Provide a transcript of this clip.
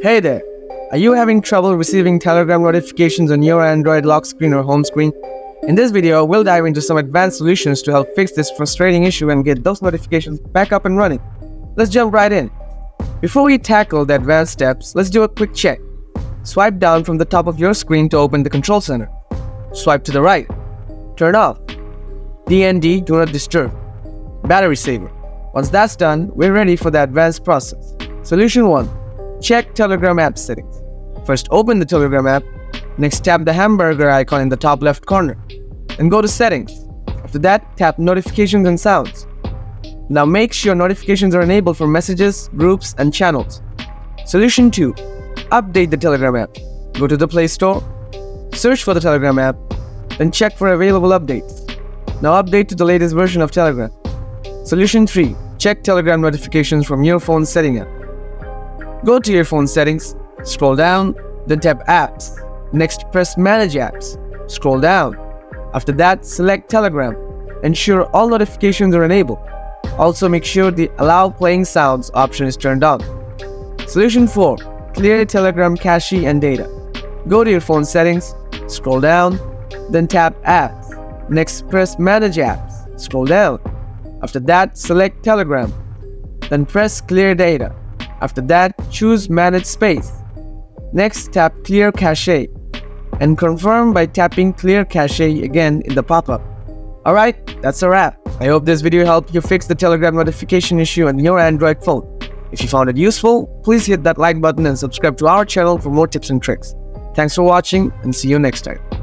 Hey there! Are you having trouble receiving Telegram notifications on your Android lock screen or home screen? In this video, we'll dive into some advanced solutions to help fix this frustrating issue and get those notifications back up and running. Let's jump right in. Before we tackle the advanced steps, let's do a quick check. Swipe down from the top of your screen to open the control center. Swipe to the right. Turn off DND, Do Not Disturb. Battery saver. Once that's done, we're ready for the advanced process. Solution 1. Check Telegram app settings. First, open the Telegram app. Next, tap the hamburger icon in the top left corner. Then go to Settings. After that, tap Notifications and Sounds. Now make sure notifications are enabled for messages, groups, and channels. Solution 2. Update the Telegram app. Go to the Play Store. Search for the Telegram app. Then check for available updates. Now update to the latest version of Telegram. Solution 3. Check Telegram notifications from your phone setting app. Go to your phone settings, scroll down, then tap Apps. Next, press Manage Apps. Scroll down. After that, select Telegram. Ensure all notifications are enabled. Also, make sure the Allow Playing Sounds option is turned on. Solution 4. Clear Telegram cache and data. Go to your phone settings, scroll down, then tap Apps. Next, press Manage Apps. Scroll down. After that, select Telegram. Then press Clear Data. After that, choose Manage Space. Next, tap Clear Cache and confirm by tapping Clear Cache again in the pop-up. Alright, that's a wrap. I hope this video helped you fix the Telegram notification issue on your Android phone. If you found it useful, please hit that like button and subscribe to our channel for more tips and tricks. Thanks for watching and see you next time.